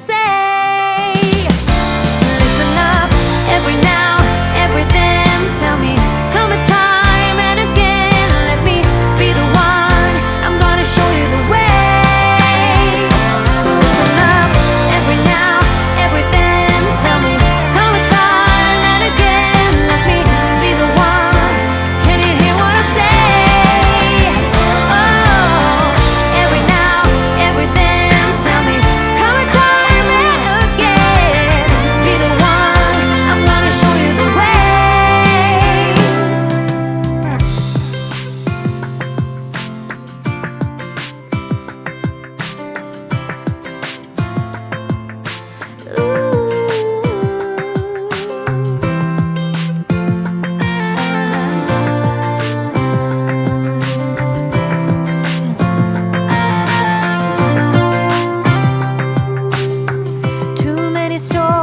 say. Listen up, every now, every then. Tell me, come a time and again. Let me be the one, I'm gonna show you the way. So listen up, every now, every then. Tell me, come a time and again. Let me be the one, can you hear what I say? Oh, every now, every then. Tell me, come a time and again. Be the one, I'm gonna show you the way. Too many stories